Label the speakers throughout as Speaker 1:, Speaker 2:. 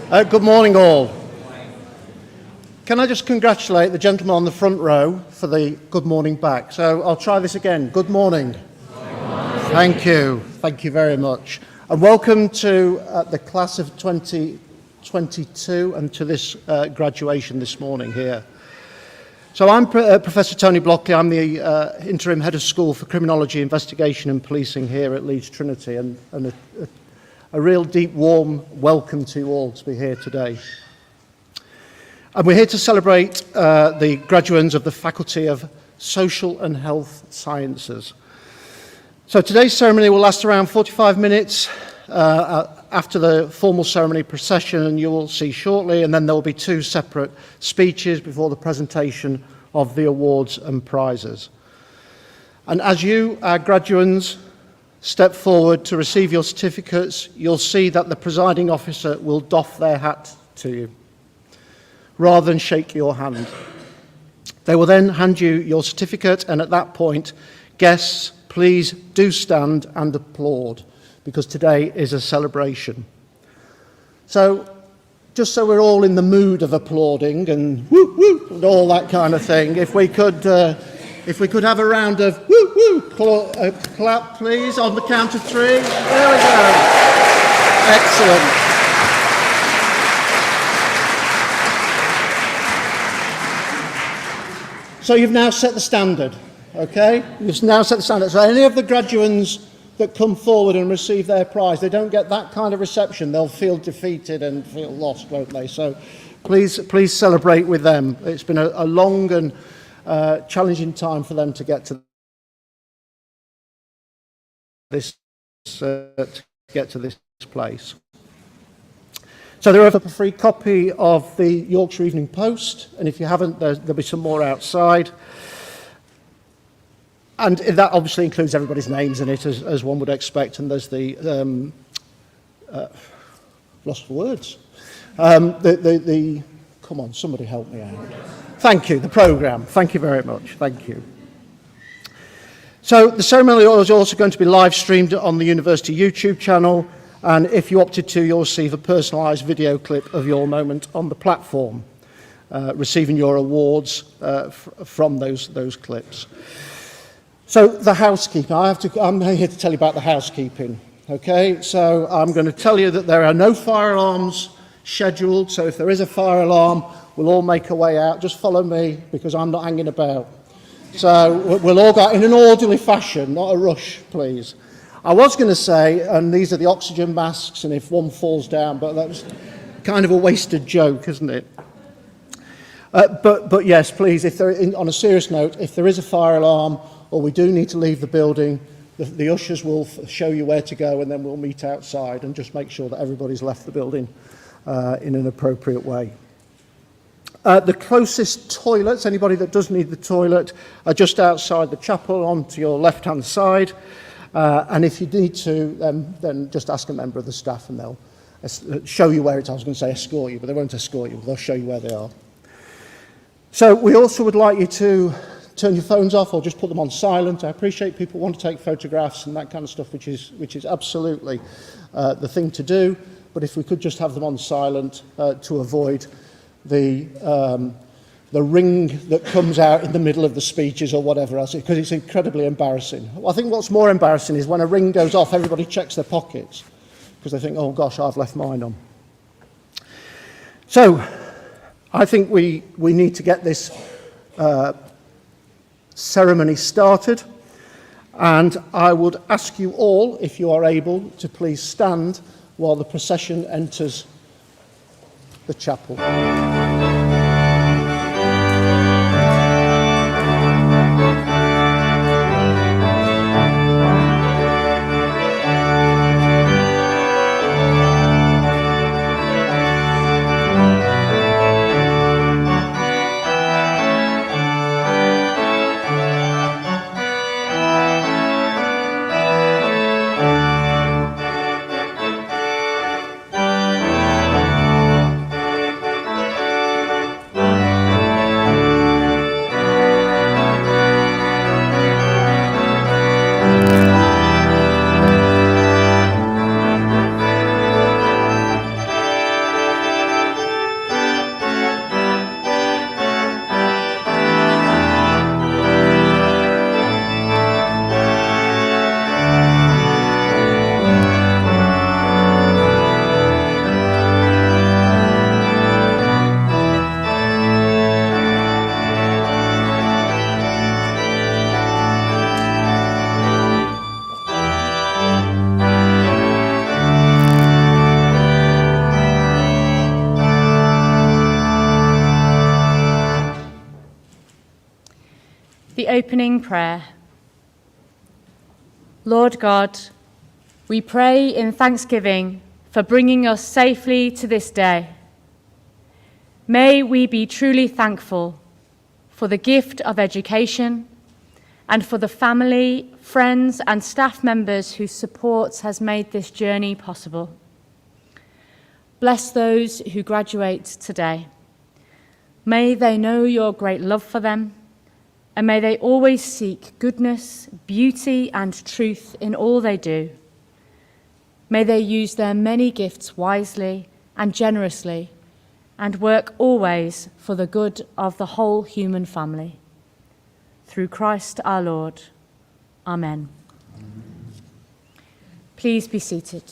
Speaker 1: Good morning, all. Can I just congratulate the gentleman on the front row for the good morning back? So I'll try this again. Good morning. Thank you. Thank you very much. And welcome to the class of 2022 and to this graduation this morning here. So I'm Professor Tony Blockley. I'm the Interim Head of School for Criminology, Investigation and Policing here at Leeds Trinity, and a real deep, warm welcome to you all to be here today. And we're here to celebrate the graduates of the Faculty of Social and Health Sciences. So today's ceremony will last around 45 minutes after the formal ceremony procession, you will see shortly, and then there will be two separate speeches before the presentation of the awards and prizes. And as you, our graduates, step forward to receive your certificates, you'll see that the presiding officer will doff their hat to you, rather than shake your hand. They will then hand you your certificate, and at that point, guests, please do stand and applaud, because today is a celebration. So, just so we're all in the mood of applauding and woo woo and all that kind of thing, if we could have a round of woo woo clap, please, on the count of three. There we go. Excellent. So you've now set the standard, okay? You've now set the standard. So any of the graduates that come forward and receive their prize, they don't get that kind of reception. They'll feel defeated and feel lost, won't they? So please celebrate with them. It's been a long and challenging time for them to get to this place. So there are a free copy of the Yorkshire Evening Post, and if you haven't, there'll be some more outside. And that obviously includes everybody's names in it, as one would expect. And there's the lost for words. Come on, somebody help me out. Thank you. The programme. Thank you very much. Thank you. So the ceremony is also going to be live streamed on the university YouTube channel. And if you opted to, you'll receive a personalised video clip of your moment on the platform, receiving your awards from those clips. So the housekeeping. I'm here to tell you about the housekeeping. Okay, so I'm going to tell you that there are no fire alarms scheduled. So if there is a fire alarm, we'll all make our way out. Just follow me, because I'm not hanging about. So we'll all go in an orderly fashion, not a rush, please. I was going to say, and these are the oxygen masks, and if one falls down, but that's kind of a wasted joke, isn't it? But yes, please, on a serious note, if there is a fire alarm or we do need to leave the building, the ushers will show you where to go, and then we'll meet outside and just make sure that everybody's left the building in an appropriate way. The closest toilets, anybody that does need the toilet, are just outside the chapel on to your left-hand side. And if you need to, then just ask a member of the staff and they'll show you where it is. I was going to say escort you, but they won't escort you. They'll show you where they are. So we also would like you to turn your phones off or just put them on silent. I appreciate people want to take photographs and that kind of stuff, which is absolutely the thing to do. But if we could just have them on silent to avoid the ring that comes out in the middle of the speeches or whatever else, because it's incredibly embarrassing. I think what's more embarrassing is when a ring goes off, everybody checks their pockets because they think, oh gosh, I've left mine on. So I think we need to get this ceremony started, and I would ask you all, if you are able, to please stand while the procession enters the chapel.
Speaker 2: opening prayer. Lord God, we pray in thanksgiving for bringing us safely to this day. May we be truly thankful for the gift of education and for the family, friends, and staff members whose support has made this journey possible. Bless those who graduate today. May they know your great love for them, and may they always seek goodness, beauty, and truth in all they do. May they use their many gifts wisely and generously, and work always for the good of the whole human family. Through Christ our Lord. Amen. Please be seated.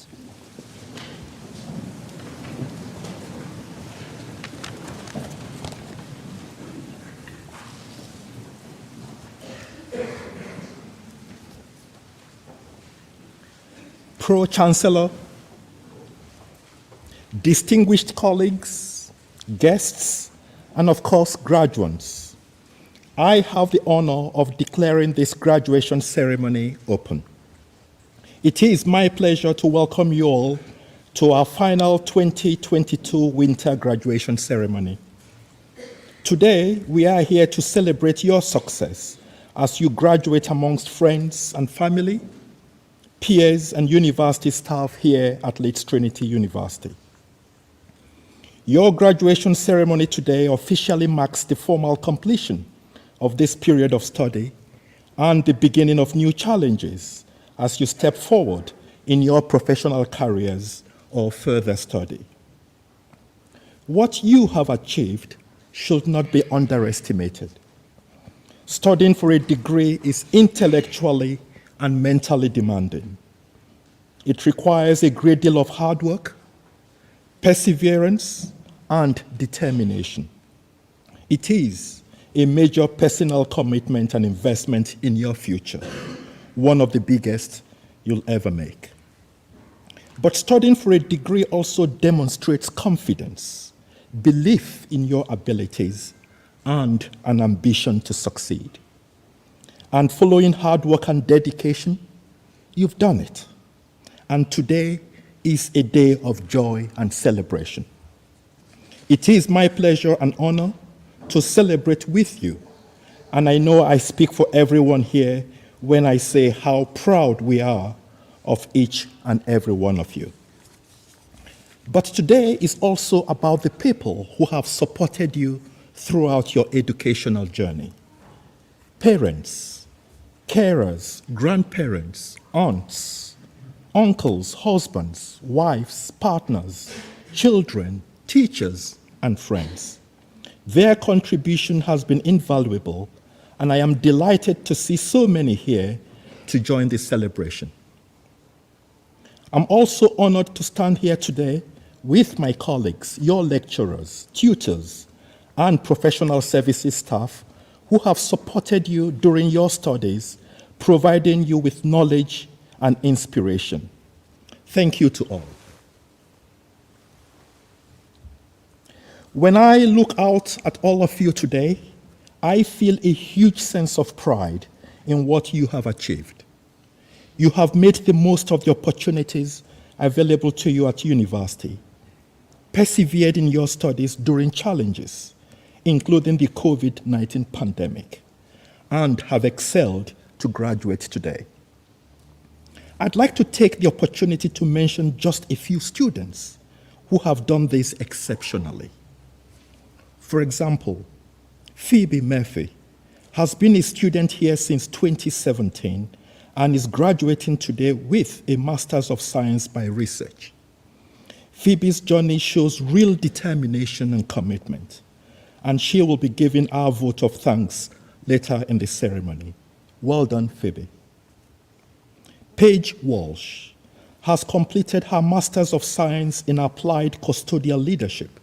Speaker 3: Pro-chancellor, distinguished colleagues, guests, and of course, graduates, I have the honor of declaring this graduation ceremony open. It is my pleasure to welcome you all to our final 2022 winter graduation ceremony. Today, we are here to celebrate your success as you graduate amongst friends and family, peers, and university staff here at Leeds Trinity University. Your graduation ceremony today officially marks the formal completion of this period of study and the beginning of new challenges as you step forward in your professional careers or further study. What you have achieved should not be underestimated. Studying for a degree is intellectually and mentally demanding. It requires a great deal of hard work, perseverance, and determination. It is a major personal commitment and investment in your future, one of the biggest you'll ever make. But studying for a degree also demonstrates confidence, belief in your abilities, and an ambition to succeed. And following hard work and dedication, you've done it. And today is a day of joy and celebration. It is my pleasure and honor to celebrate with you. And I know I speak for everyone here when I say how proud we are of each and every one of you. But today is also about the people who have supported you throughout your educational journey. Parents, carers, grandparents, aunts, uncles, husbands, wives, partners, children, teachers, and friends. Their contribution has been invaluable, and I am delighted to see so many here to join this celebration. I'm also honored to stand here today with my colleagues, your lecturers, tutors, and professional services staff who have supported you during your studies, providing you with knowledge and inspiration. Thank you to all. When I look out at all of you today, I feel a huge sense of pride in what you have achieved. You have made the most of the opportunities available to you at university, persevered in your studies during challenges, including the COVID-19 pandemic, and have excelled to graduate today. I'd like to take the opportunity to mention just a few students who have done this exceptionally. For example, Phoebe Murphy has been a student here since 2017 and is graduating today with a Master's of Science by Research. Phoebe's journey shows real determination and commitment, and she will be given our vote of thanks later in the ceremony. Well done, Phoebe. Paige Walsh has completed her Master's of Science in Applied Custodial Leadership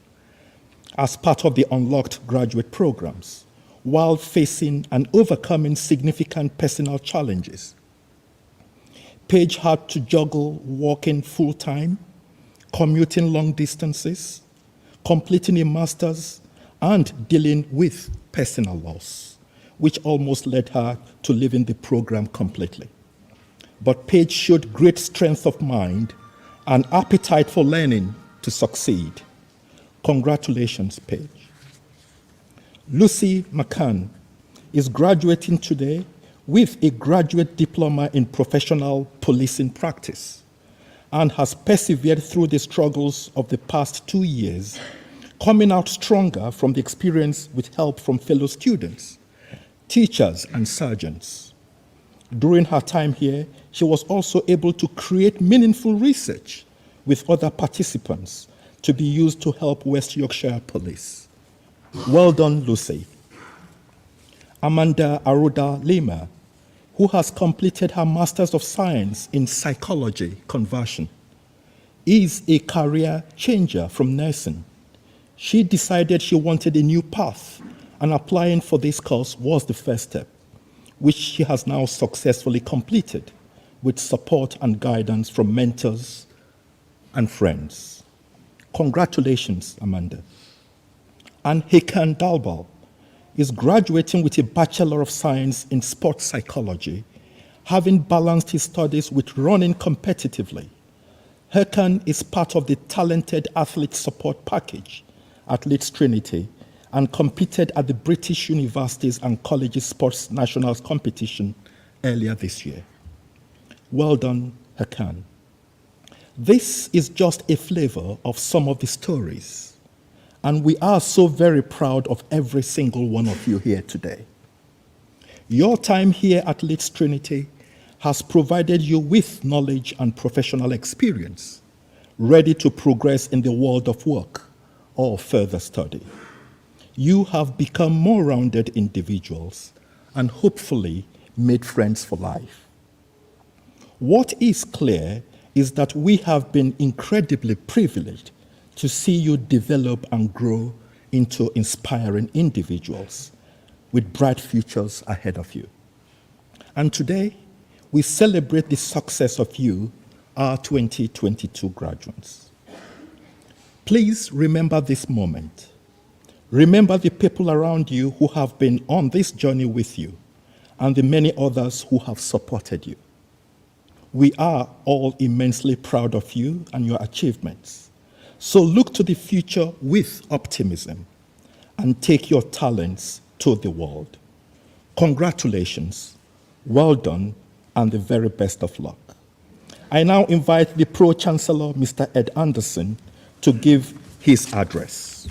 Speaker 3: as part of the Unlocked graduate programs, while facing and overcoming significant personal challenges. Paige had to juggle working full-time, commuting long distances, completing a master's, and dealing with personal loss, which almost led her to leaving the program completely. But Paige showed great strength of mind and appetite for learning to succeed. Congratulations, Paige. Lucy McCann is graduating today with a graduate diploma in professional policing practice and has persevered through the struggles of the past 2 years, coming out stronger from the experience with help from fellow students, teachers, and sergeants. During her time here, she was also able to create meaningful research with other participants to be used to help West Yorkshire Police. Well done, Lucy. Amanda Aruda Lima, who has completed her Masters of Science in Psychology Conversion, is a career changer from nursing. She decided she wanted a new path, and applying for this course was the first step, which she has now successfully completed with support and guidance from mentors and friends. Congratulations, Amanda. And Hekan Dalbal is graduating with a Bachelor of Science in Sports Psychology, having balanced his studies with running competitively. Hekan is part of the Talented Athlete Support Package at Leeds Trinity and competed at the British Universities and Colleges Sports Nationals competition earlier this year. Well done, Hekan. This is just a flavor of some of the stories, and we are so very proud of every single one of you here today. Your time here at Leeds Trinity has provided you with knowledge and professional experience, ready to progress in the world of work or further study. You have become more rounded individuals and hopefully made friends for life. What is clear is that we have been incredibly privileged to see you develop and grow into inspiring individuals with bright futures ahead of you. And today, we celebrate the success of you, our 2022 graduates. Please remember this moment. Remember the people around you who have been on this journey with you and the many others who have supported you. We are all immensely proud of you and your achievements. So look to the future with optimism and take your talents to the world. Congratulations, well done, and the very best of luck. I now invite the Pro-chancellor, Mr. Ed Anderson, to give his address.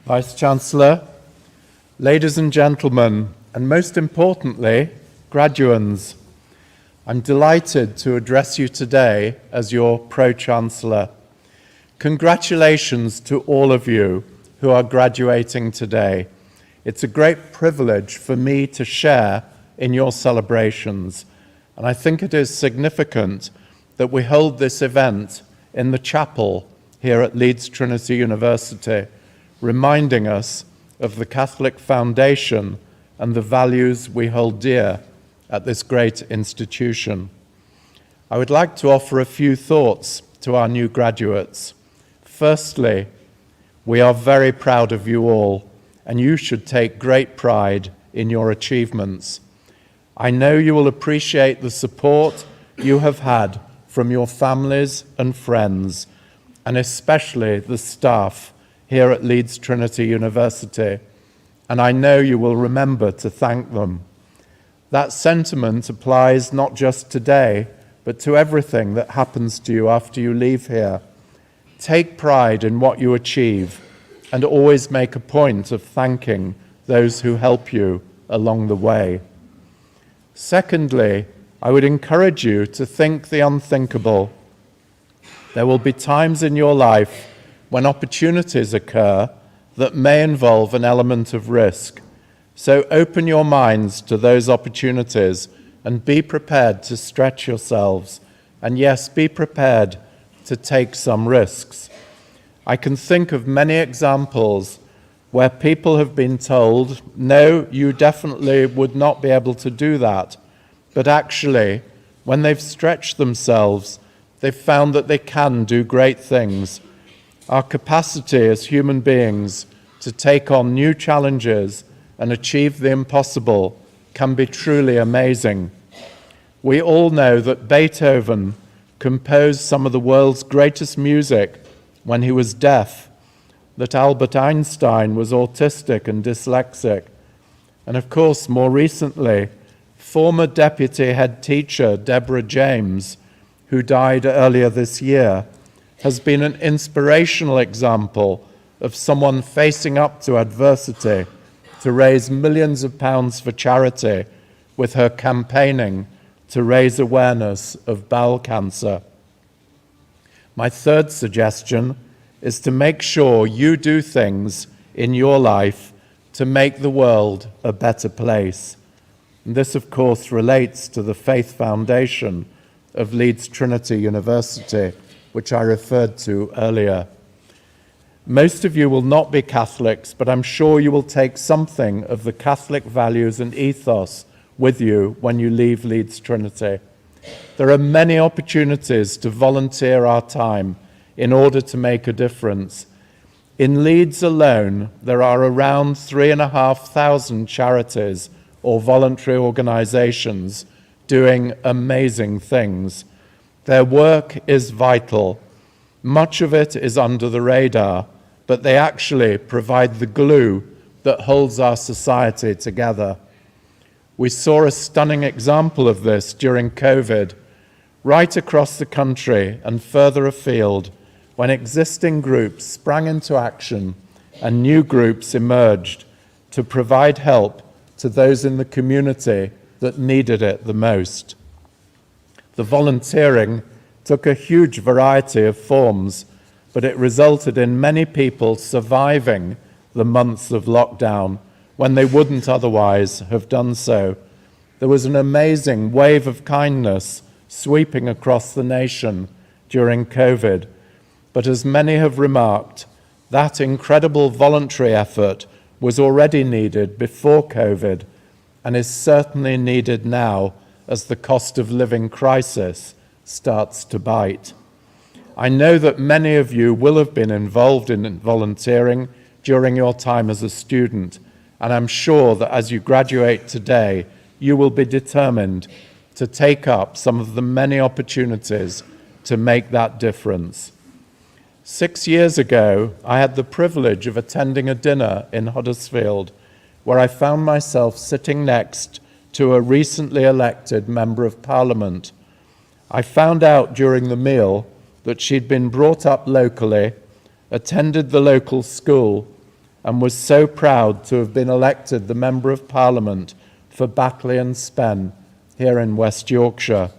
Speaker 4: Vice-Chancellor, ladies and gentlemen, and most importantly, graduands, I'm delighted to address you today as your Pro-Chancellor. Congratulations to all of you who are graduating today. It's a great privilege for me to share in your celebrations, and I think it is significant that we hold this event in the chapel here at Leeds Trinity University, reminding us of the Catholic foundation and the values we hold dear at this great institution. I would like to offer a few thoughts to our new graduates. Firstly, we are very proud of you all, and you should take great pride in your achievements. I know you will appreciate the support you have had from your families and friends, and especially the staff here at Leeds Trinity University, and I know you will remember to thank them. That sentiment applies not just today, but to everything that happens to you after you leave here. Take pride in what you achieve, and always make a point of thanking those who help you along the way. Secondly, I would encourage you to think the unthinkable. There will be times in your life when opportunities occur that may involve an element of risk. So open your minds to those opportunities and be prepared to stretch yourselves. And yes, be prepared to take some risks. I can think of many examples where people have been told, no, you definitely would not be able to do that. But actually, when they've stretched themselves, they've found that they can do great things. Our capacity as human beings to take on new challenges and achieve the impossible can be truly amazing. We all know that Beethoven composed some of the world's greatest music when he was deaf, that Albert Einstein was autistic and dyslexic, and of course, more recently, former deputy head teacher Deborah James, who died earlier this year, has been an inspirational example of someone facing up to adversity to raise millions of pounds for charity with her campaigning to raise awareness of bowel cancer. My third suggestion is to make sure you do things in your life to make the world a better place. And this, of course, relates to the Faith Foundation of Leeds Trinity University, which I referred to earlier. Most of you will not be Catholics, but I'm sure you will take something of the Catholic values and ethos with you when you leave Leeds Trinity. There are many opportunities to volunteer our time in order to make a difference. In Leeds alone, there are around 3,500 charities or voluntary organisations doing amazing things. Their work is vital. Much of it is under the radar, but they actually provide the glue that holds our society together. We saw a stunning example of this during COVID, right across the country and further afield, when existing groups sprang into action and new groups emerged to provide help to those in the community that needed it the most. The volunteering took a huge variety of forms, but it resulted in many people surviving the months of lockdown when they wouldn't otherwise have done so. There was an amazing wave of kindness sweeping across the nation during COVID. But as many have remarked, that incredible voluntary effort was already needed before COVID and is certainly needed now as the cost of living crisis starts to bite. I know that many of you will have been involved in volunteering during your time as a student, and I'm sure that as you graduate today, you will be determined to take up some of the many opportunities to make that difference. 6 years ago, I had the privilege of attending a dinner in Huddersfield where I found myself sitting next to a recently elected Member of Parliament. I found out during the meal that she'd been brought up locally, attended the local school, and was so proud to have been elected the Member of Parliament for Batley and Spen here in West Yorkshire.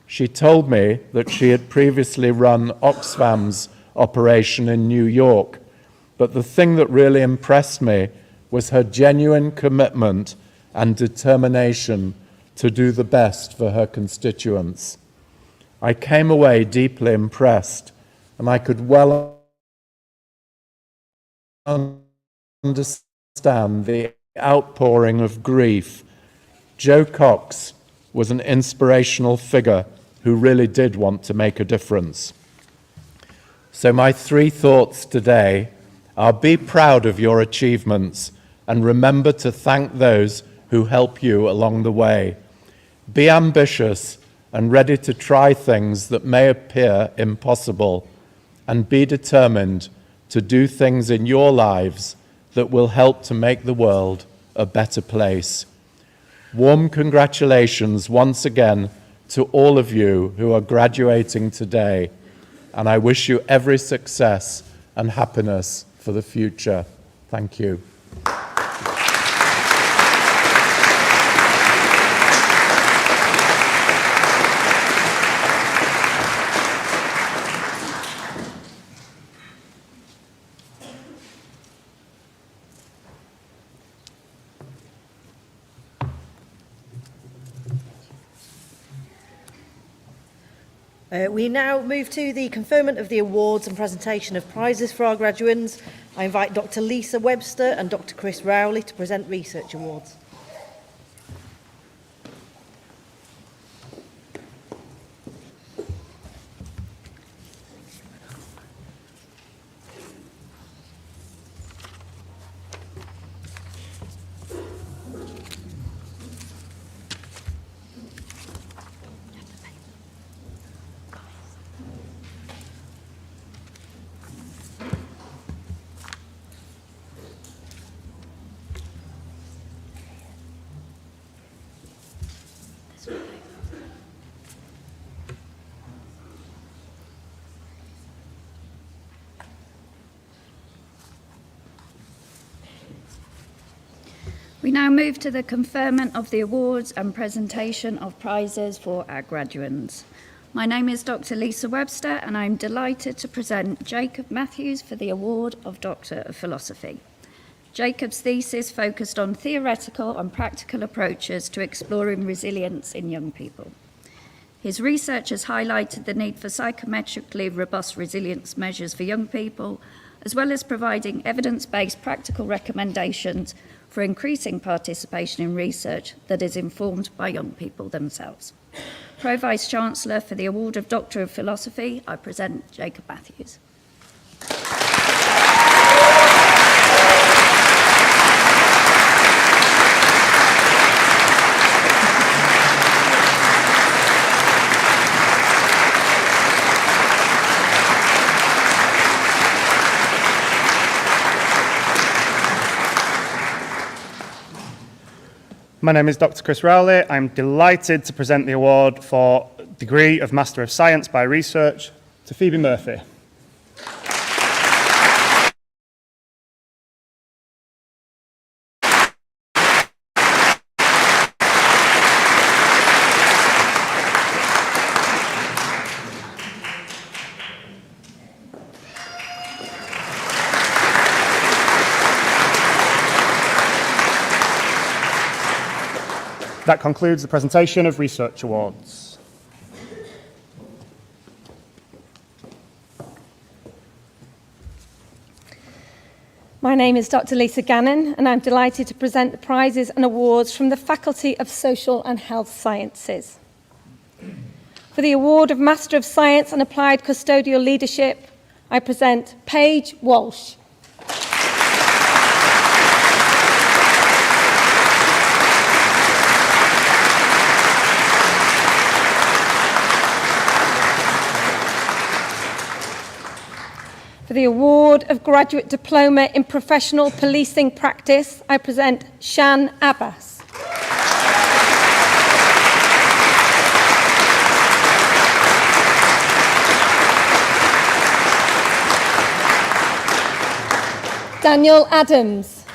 Speaker 4: She told me that she had previously run Oxfam's operation in New York, but the thing that really impressed me was her genuine commitment and determination to do the best for her constituents. I came away deeply impressed, and I could well understand the outpouring of grief. Jo Cox was an inspirational figure who really did want to make a difference. So my 3 thoughts today are: be proud of your achievements and remember to thank those who help you along the way. Be ambitious and ready to try things that may appear impossible, and be determined to do things in your lives that will help to make the world a better place. Warm congratulations once again to all of you who are graduating today, and I wish you every success and happiness for the future. Thank you.
Speaker 5: We now move to the conferment of the awards and presentation of prizes for our graduates. I invite Dr. Lisa Webster and Dr. Chris Rowley to present research awards.
Speaker 6: We now move to the conferment of the awards and presentation of prizes for our graduates. My name is Dr. Lisa Webster, and I'm delighted to present Jacob Matthews for the award of Doctor of Philosophy. Jacob's thesis focused on theoretical and practical approaches to exploring resilience in young people. His research has highlighted the need for psychometrically robust resilience measures for young people, as well as providing evidence-based practical recommendations for increasing participation in research that is informed by young people themselves. Pro-Vice-Chancellor for the award of Doctor of Philosophy, I present Jacob Matthews.
Speaker 7: My name is Dr. Chris Rowley. I'm delighted to present the award for Degree of Master of Science by Research to Phoebe Murphy. That concludes the presentation of research awards.
Speaker 8: My name is Dr. Lisa Gannon, and I'm delighted to present the prizes and awards from the Faculty of Social and Health Sciences. For the award of Master of Science and Applied Custodial Leadership, I present Paige Walsh. For the award of Graduate Diploma in Professional Policing Practice, I present Shan Abbas. Daniel Adams.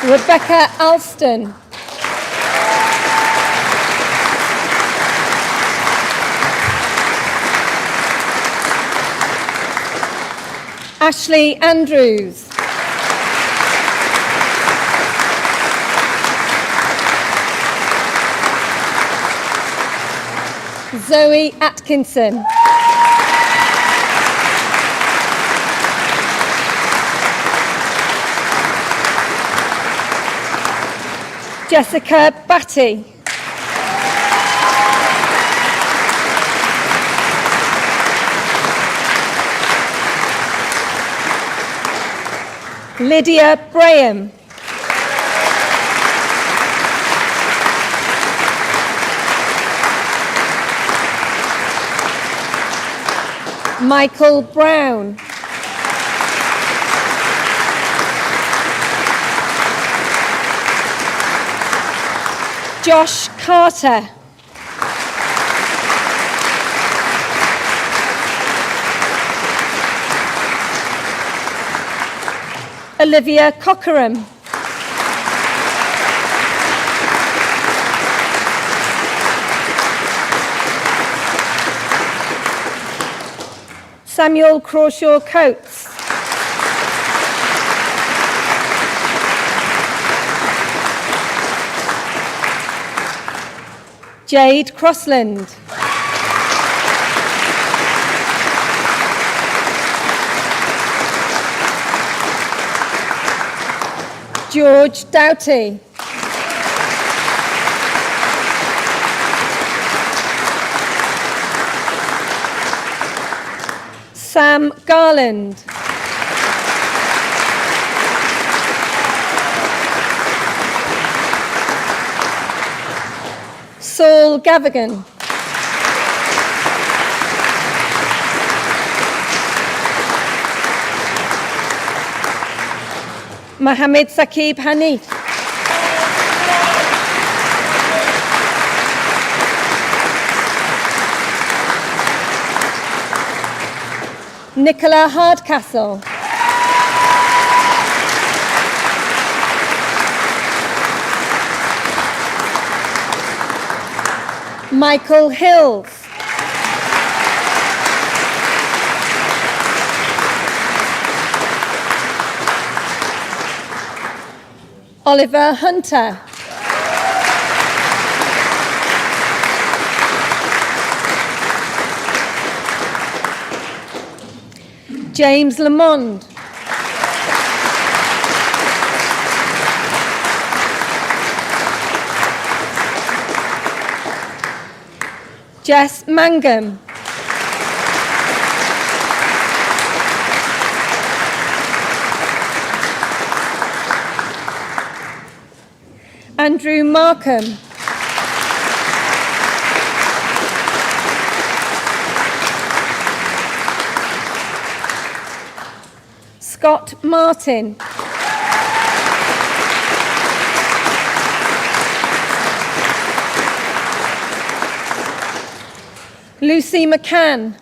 Speaker 8: Rebecca Alston. Ashley Andrews. Zoe Atkinson. Jessica Batty. Lydia Braham. Michael Brown. Josh Carter. Olivia Cockerham. Samuel Crawshaw Coates. Jade Crossland. George Doughty. Sam Garland. Saul Gavigan. Mohammed Saqib Hanif. Nicola Hardcastle. Michael Hills. Oliver Hunter. James Lamond. Jess Mangum. Andrew Markham. Scott Martin. Lucy McCann.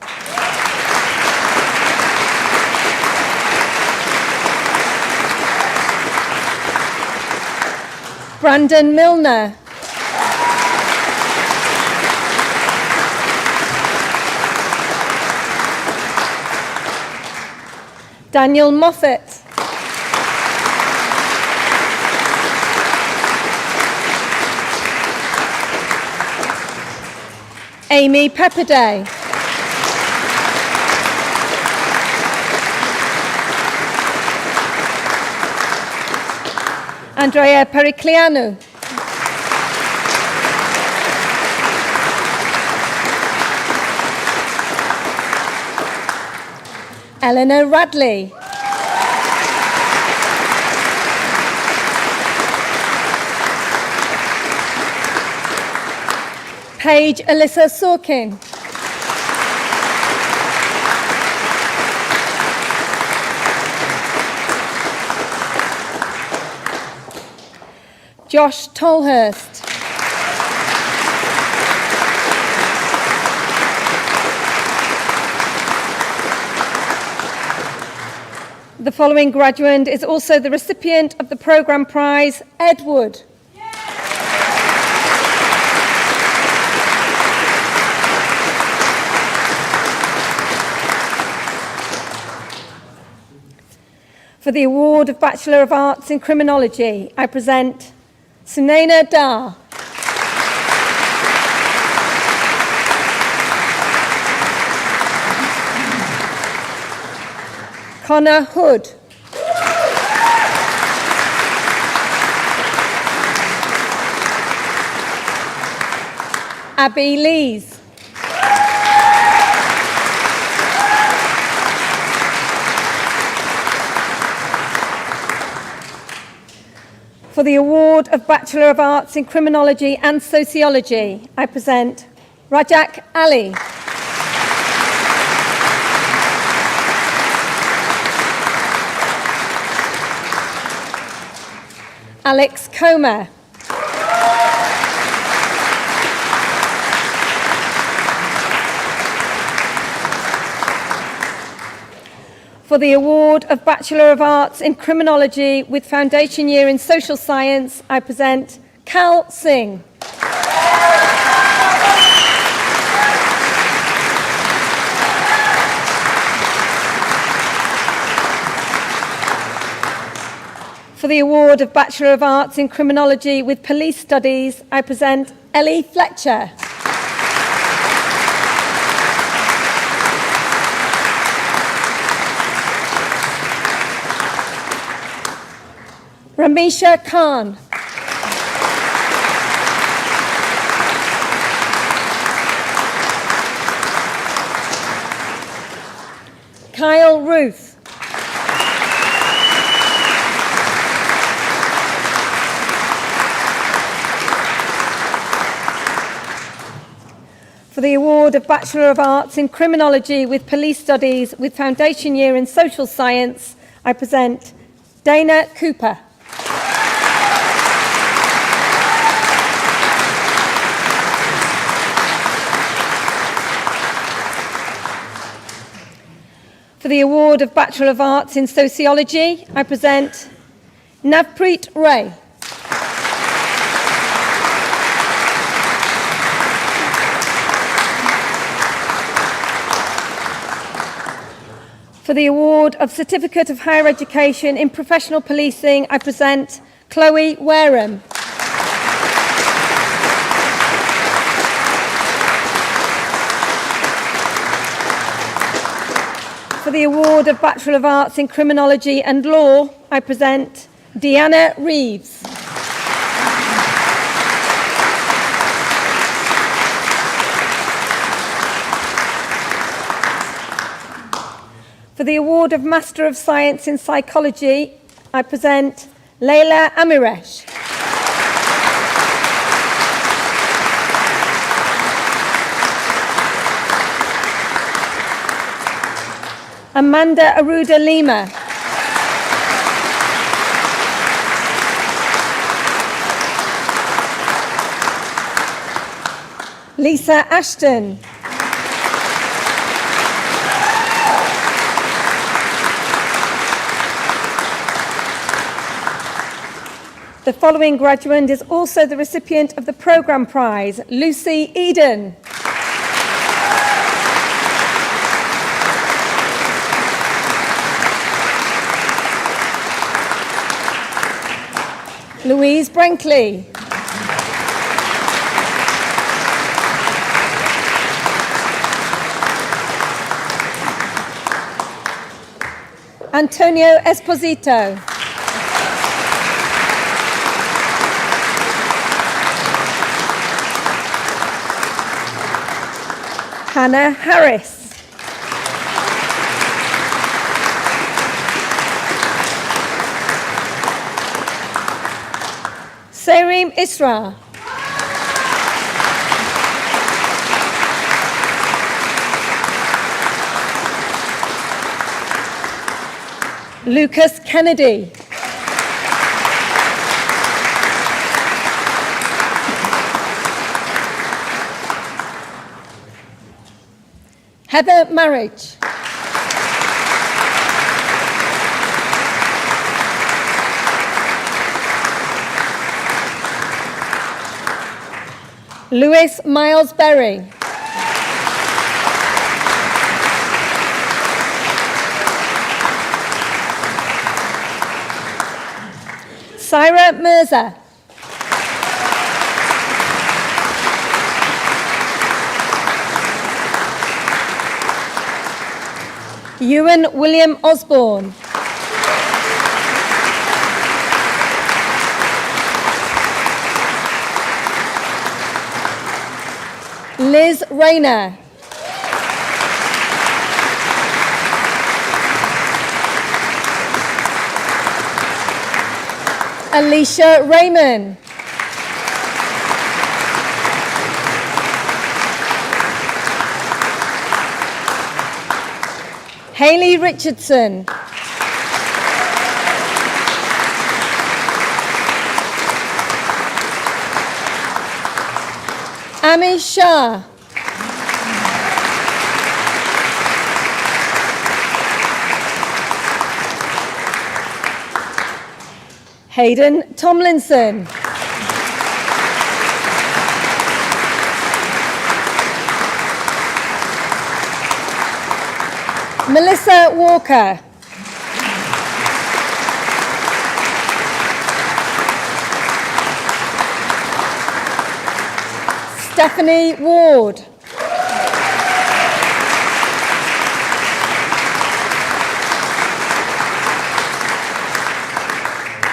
Speaker 8: Brandon Milner. Daniel Moffat. Amy Pepperday. Andrea Pericliano. Eleanor Radley. Paige Alyssa Sorkin. Josh Tolhurst. The following graduate is also the recipient of the programme prize, Ed Wood. For the award of Bachelor of Arts in Criminology, I present Sunaina Dar. Connor Hood. Abby Lees. For the award of Bachelor of Arts in Criminology and Sociology, I present Rajak Ali. Alex Comer. For the award of Bachelor of Arts in Criminology with Foundation Year in Social Science, I present Kal Singh. For the award of Bachelor of Arts in Criminology with Police Studies, I present Ellie Fletcher. Ramisha Khan. Kyle Ruth. For the award of Bachelor of Arts in Criminology with Police Studies with Foundation Year in Social Science, I present Dana Cooper. For the award of Bachelor of Arts in Sociology, I present Navpreet Ray. For the award of Certificate of Higher Education in Professional Policing, I present Chloe Wareham. For the award of Bachelor of Arts in Criminology and Law, I present Deanna Reeves. For the award of Master of Science in Psychology, I present Leila Amiresh. Amanda Aruda Lima. Lisa Ashton. The following graduate is also the recipient of the Programme Prize, Lucy Eden. Louise Brinkley. Antonio Esposito. Hannah Harris. Sareem Isra. Lucas Kennedy. Heather Marriage. Lewis Miles Berry. Syra Mirza. Ewan William Osborne. Liz Rayner. Alicia Raymond. Hayley Richardson. Ami Shah. Hayden Tomlinson. Melissa Walker. Stephanie Ward.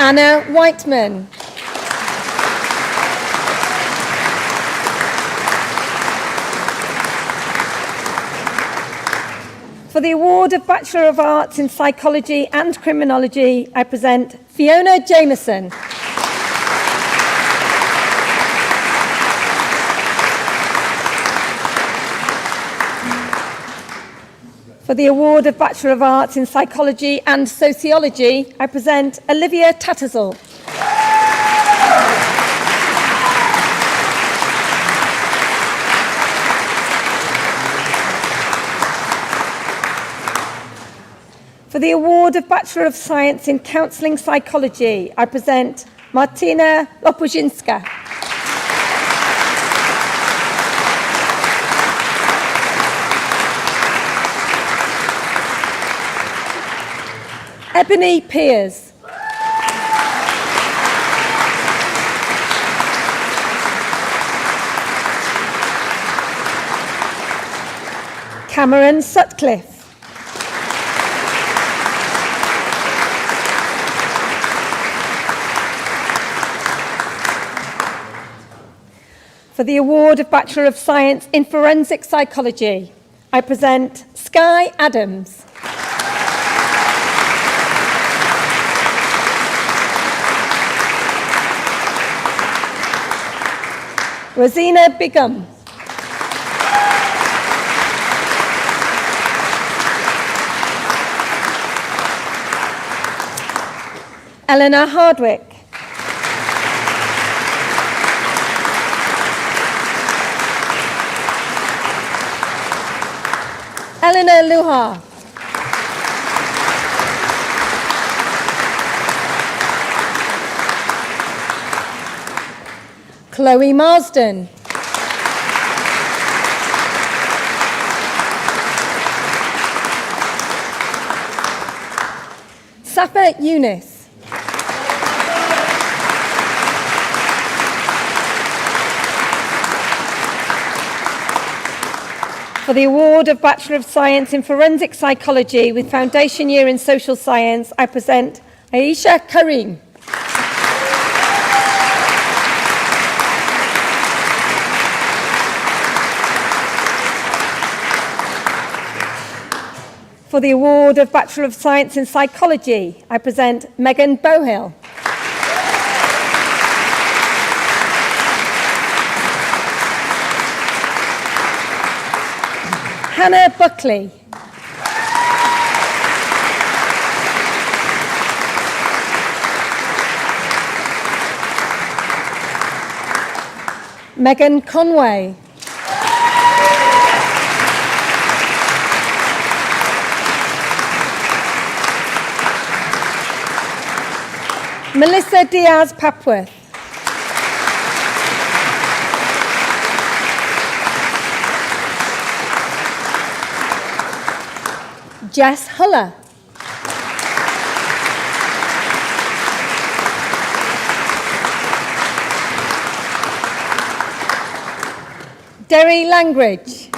Speaker 8: Anna Whiteman. For the award of Bachelor of Arts in Psychology and Criminology, I present Fiona Jameson. For the award of Bachelor of Arts in Psychology and Sociology, I present Olivia Tattersall. For the award of Bachelor of Science in Counselling Psychology, I present Martina Lopuszinska. Ebony Pears. Cameron Sutcliffe. For the award of Bachelor of Science in Forensic Psychology, I present Skye Adams. Rosina Bigham. Eleanor Hardwick. Eleanor Luhar. Chloe Marsden. Safa Yunus. For the award of Bachelor of Science in Forensic Psychology with Foundation Year in Social Science, I present Aisha Karim. For the award of Bachelor of Science in Psychology, I present Megan Bohill. Hannah Buckley. Megan Conway. Melissa Diaz Papworth. Jess Huller. Derry Langridge.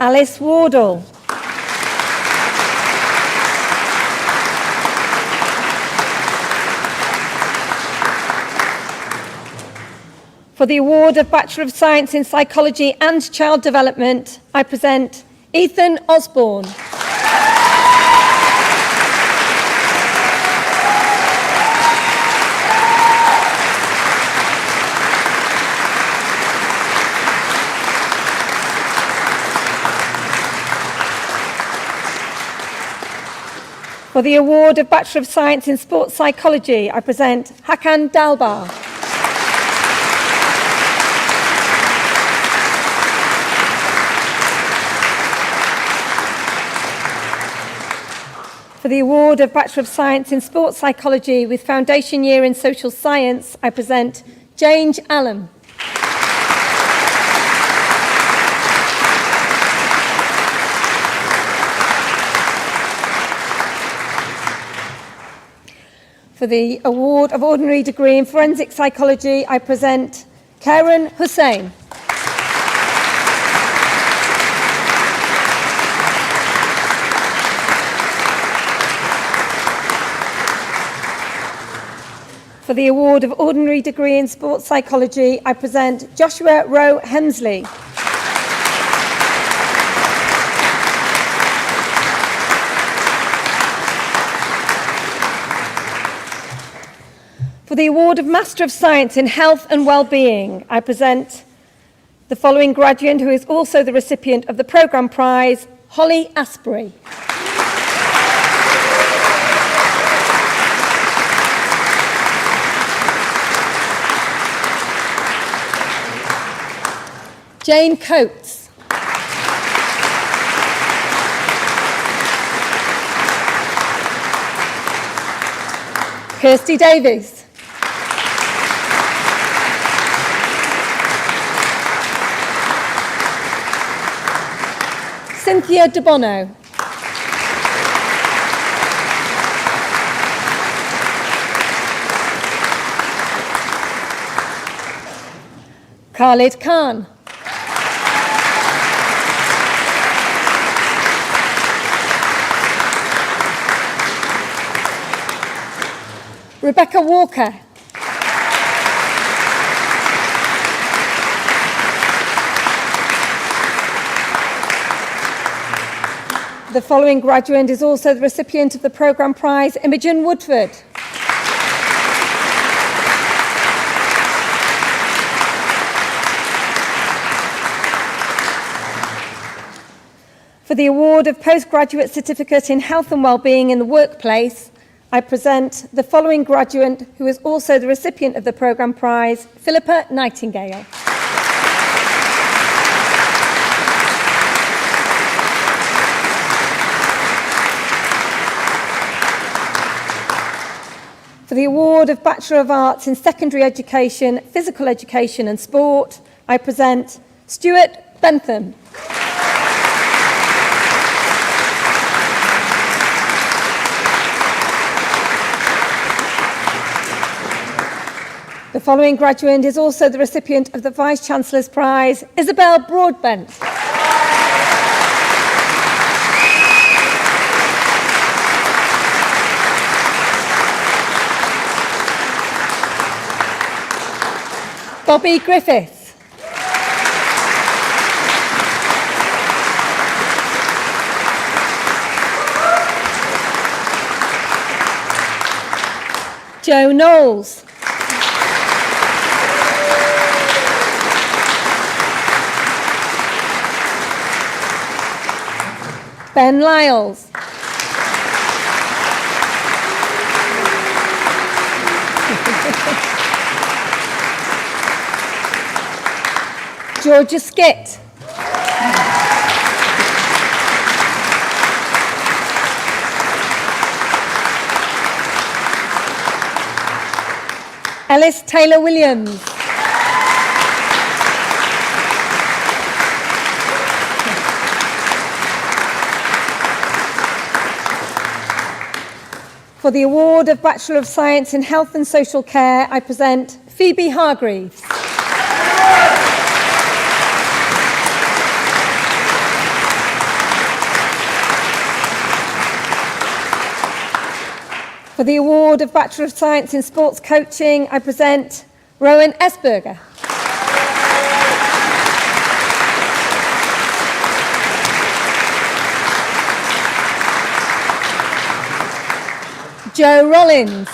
Speaker 8: Alice Wardle. For the award of Bachelor of Science in Psychology and Child Development, I present Ethan Osborne. For the award of Bachelor of Science in Sports Psychology, I present Hakan Dalbar. For the award of Bachelor of Science in Sports Psychology with Foundation Year in Social Science, I present Jane Allen. For the award of ordinary degree in forensic psychology, I present Karen Hussain. For the award of ordinary degree in sports psychology, I present Joshua Rowe Hemsley. For the award of Master of Science in Health and Wellbeing, I present the following graduate who is also the recipient of the programme prize, Holly Asprey. Jane Coates. Kirsty Davies. Cynthia De Bono. Khalid Khan. Rebecca Walker. The following graduate is also the recipient of the programme prize, Imogen Woodford. For the award of postgraduate certificate in health and wellbeing in the workplace, I present the following graduate who is also the recipient of the programme prize, Philippa Nightingale. For the award of Bachelor of Arts in Secondary Education, Physical Education and Sport, I present Stuart Bentham. The following graduate is also the recipient of the Vice-Chancellor's Prize, Isabel Broadbent. Bobby Griffith. Joe Knowles. Ben Lyles. Georgia Skitt. Ellis Taylor Williams. For the award of Bachelor of Science in Health and Social Care, I present Phoebe Hargreaves. For the award of Bachelor of Science in Sports Coaching, I present Rowan Esberger. Joe Rollins.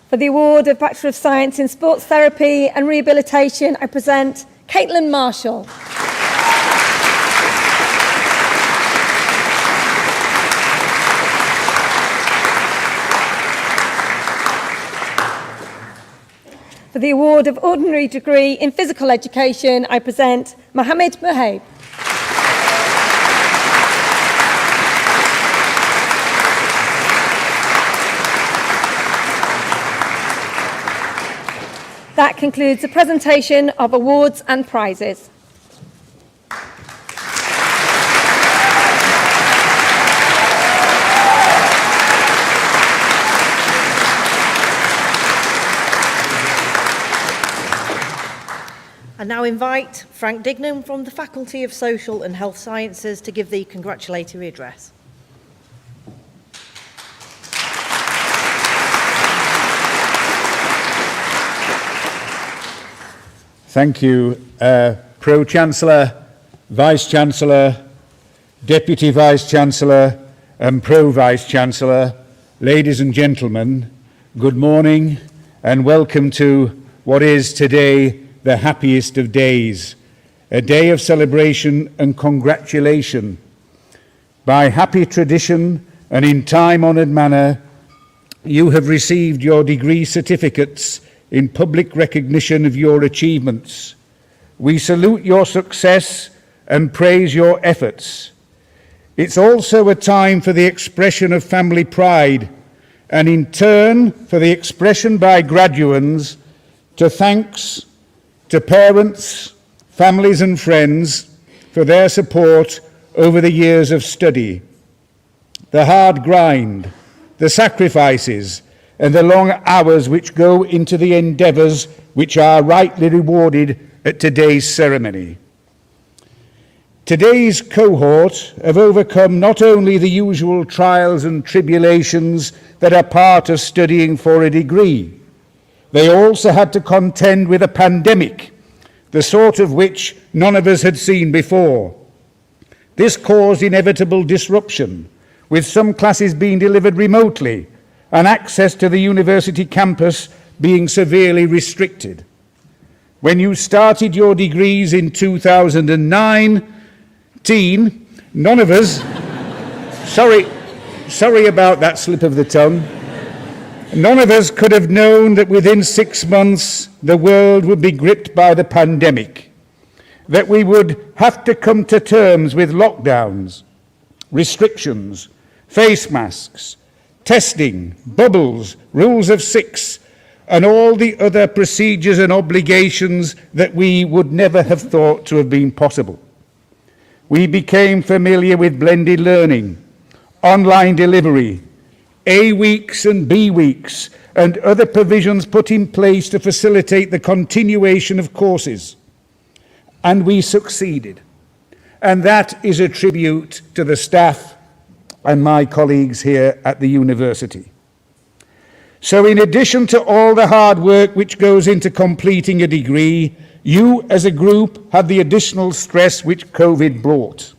Speaker 8: For the award of Bachelor of Science in Sports Therapy and Rehabilitation, I present Caitlin Marshall. For the award of Ordinary Degree in Physical Education, I present Mohammed Muhaib. That concludes the presentation of awards and prizes.
Speaker 5: I now invite Frank Dignam from the Faculty of Social and Health Sciences to give the congratulatory address.
Speaker 9: Thank you, Pro-chancellor, Vice-chancellor, Deputy Vice-chancellor and Pro-vice-chancellor, ladies and gentlemen, good morning and welcome to what is today the happiest of days, a day of celebration and congratulation. By happy tradition and in time-honoured manner, you have received your degree certificates in public recognition of your achievements. We salute your success and praise your efforts. It's also a time for the expression of family pride, and in turn for the expression by graduands to thanks to parents, families and friends for their support over the years of study. The hard grind, the sacrifices, and the long hours which go into the endeavours which are rightly rewarded at today's ceremony. Today's cohort have overcome not only the usual trials and tribulations that are part of studying for a degree, they also had to contend with a pandemic, the sort of which none of us had seen before. This caused inevitable disruption, with some classes being delivered remotely and access to the university campus being severely restricted. When you started your degrees in 2019, none of us, sorry about that slip of the tongue, none of us could have known that within 6 months the world would be gripped by the pandemic, that we would have to come to terms with lockdowns, restrictions, face masks, testing, bubbles, rules of six, and all the other procedures and obligations that we would never have thought to have been possible. We became familiar with blended learning, online delivery, A weeks and B weeks, and other provisions put in place to facilitate the continuation of courses. And we succeeded. And that is a tribute to the staff and my colleagues here at the university. So in addition to all the hard work which goes into completing a degree, you as a group had the additional stress which COVID brought.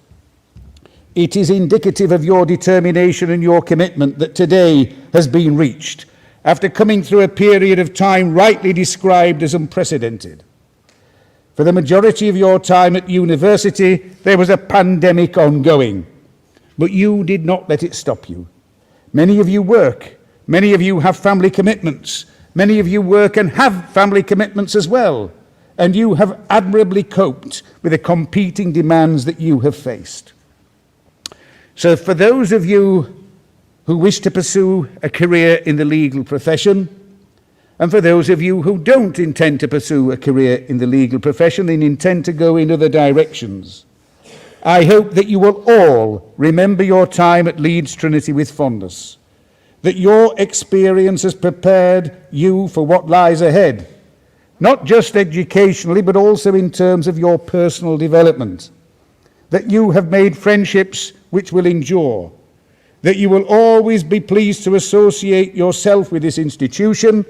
Speaker 9: It is indicative of your determination and your commitment that today has been reached, after coming through a period of time rightly described as unprecedented. For the majority of your time at university, there was a pandemic ongoing, but you did not let it stop you. Many of you work, many of you have family commitments, many of you work and have family commitments as well, and you have admirably coped with the competing demands that you have faced. So for those of you who wish to pursue a career in the legal profession, and for those of you who don't intend to pursue a career in the legal profession and intend to go in other directions, I hope that you will all remember your time at Leeds Trinity with fondness, that your experience has prepared you for what lies ahead, not just educationally, but also in terms of your personal development, that you have made friendships which will endure, that you will always be pleased to associate yourself with this institution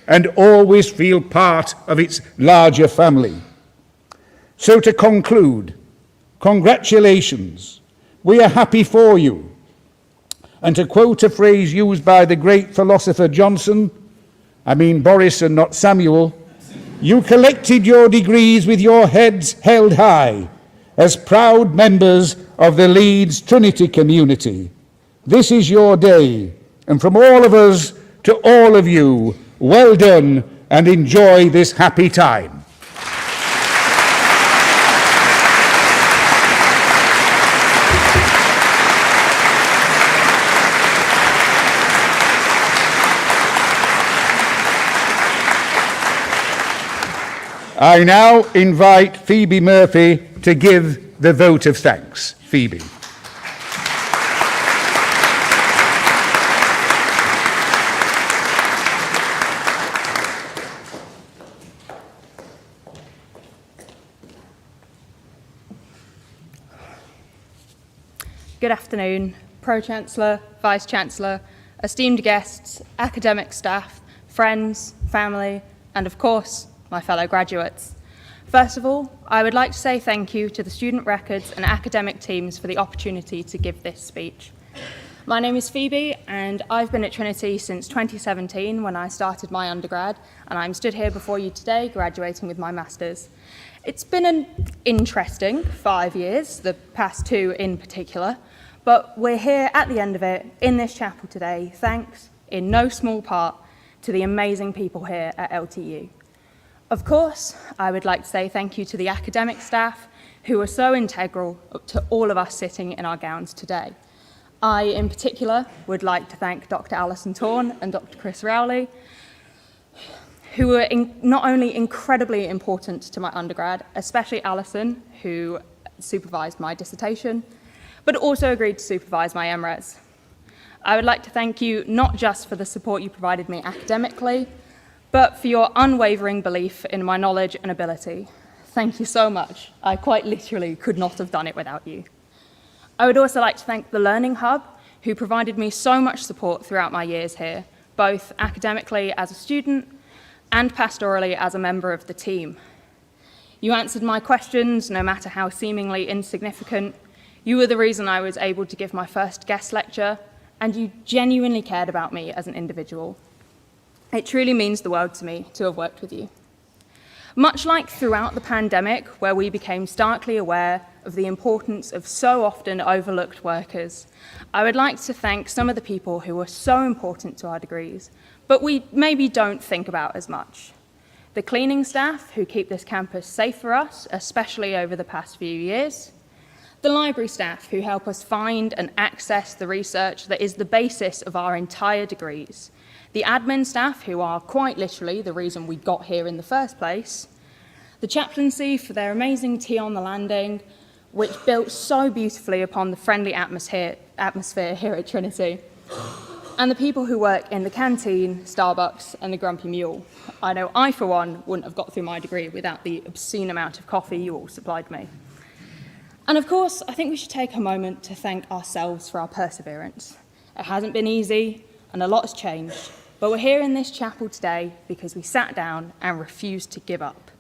Speaker 9: and always feel part of its larger family. So to conclude, congratulations, we are happy for you. And to quote a phrase used by the great philosopher Johnson, I mean Boris and not Samuel, you collected your degrees with your heads held high as proud members of the Leeds Trinity community. This is your day, and from all of us to all of you, well done and enjoy this happy time. I now invite Phoebe Murphy to give the vote of thanks. Phoebe.
Speaker 10: Good afternoon, Pro-chancellor, Vice-chancellor, esteemed guests, academic staff, friends, family, and of course, my fellow graduates. First of all, I would like to say thank you to the student records and academic teams for the opportunity to give this speech. My name is Phoebe, and I've been at Trinity since 2017 when I started my undergrad, and I'm stood here before you today graduating with my master's. It's been an interesting 5 years, the past 2 in particular, but we're here at the end of it in this chapel today, thanks in no small part to the amazing people here at LTU. Of course, I would like to say thank you to the academic staff who are so integral to all of us sitting in our gowns today. I, in particular, would like to thank Dr. Alison Torn and Dr. Chris Rowley, who were not only incredibly important to my undergrad, especially Alison, who supervised my dissertation, but also agreed to supervise my MRes. I would like to thank you not just for the support you provided me academically, but for your unwavering belief in my knowledge and ability. Thank you so much. I quite literally could not have done it without you. I would also like to thank the Learning Hub, who provided me so much support throughout my years here, both academically as a student and pastorally as a member of the team. You answered my questions, no matter how seemingly insignificant. You were the reason I was able to give my first guest lecture, and you genuinely cared about me as an individual. It truly means the world to me to have worked with you. Much like throughout the pandemic, where we became starkly aware of the importance of so often overlooked workers, I would like to thank some of the people who were so important to our degrees, but we maybe don't think about as much. The cleaning staff who keep this campus safe for us, especially over the past few years. The library staff who help us find and access the research that is the basis of our entire degrees. The admin staff who are quite literally the reason we got here in the first place. The chaplaincy for their amazing tea on the landing, which built so beautifully upon the friendly atmosphere here at Trinity. And the people who work in the canteen, Starbucks, and the Grumpy Mule. I know I, for one, wouldn't have got through my degree without the obscene amount of coffee you all supplied me. And of course, I think we should take a moment to thank ourselves for our perseverance. It hasn't been easy, and a lot has changed, but we're here in this chapel today because we sat down and refused to give up,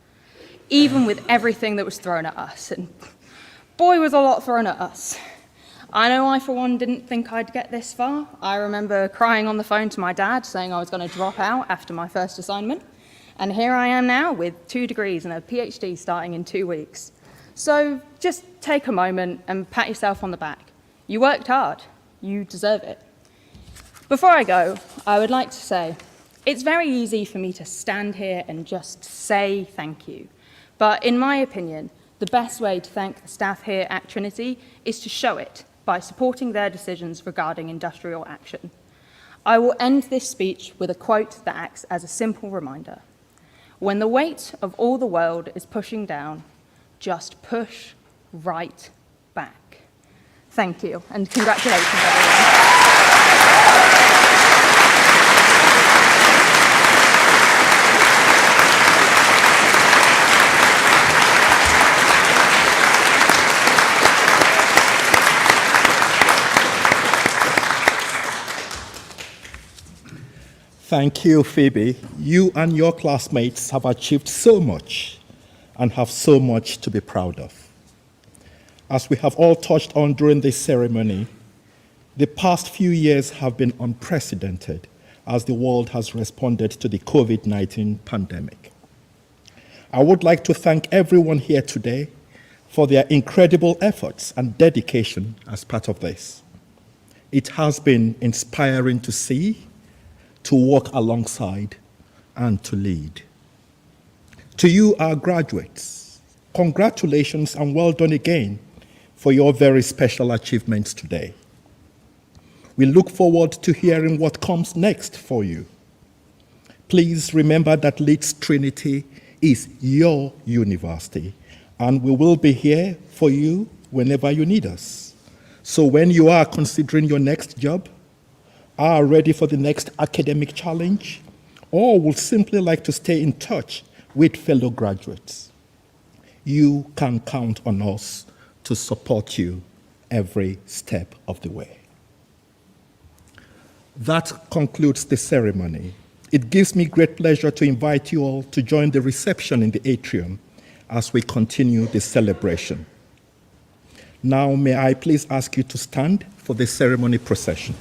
Speaker 10: even with everything that was thrown at us, and boy, was a lot thrown at us. I know I, for one, didn't think I'd get this far. I remember crying on the phone to my dad, saying I was going to drop out after my first assignment, and here I am now with 2 degrees and a PhD starting in 2 weeks. So just take a moment and pat yourself on the back. You worked hard. You deserve it. Before I go, I would like to say, it's very easy for me to stand here and just say thank you. But in my opinion, the best way to thank the staff here at Trinity is to show it by supporting their decisions regarding industrial action. I will end this speech with a quote that acts as a simple reminder. When the weight of all the world is pushing down, just push right back. Thank you, and congratulations, everyone.
Speaker 3: Thank you, Phoebe. You and your classmates have achieved so much and have so much to be proud of. As we have all touched on during this ceremony, the past few years have been unprecedented as the world has responded to the COVID-19 pandemic. I would like to thank everyone here today for their incredible efforts and dedication as part of this. It has been inspiring to see, to walk alongside, and to lead. To you, our graduates, congratulations and well done again for your very special achievements today. We look forward to hearing what comes next for you. Please remember that Leeds Trinity is your university, and we will be here for you whenever you need us. So when you are considering your next job, are ready for the next academic challenge, or would simply like to stay in touch with fellow graduates, you can count on us to support you every step of the way. That concludes the ceremony. It gives me great pleasure to invite you all to join the reception in the atrium as we continue the celebration. Now, may I please ask you to stand for the ceremony procession.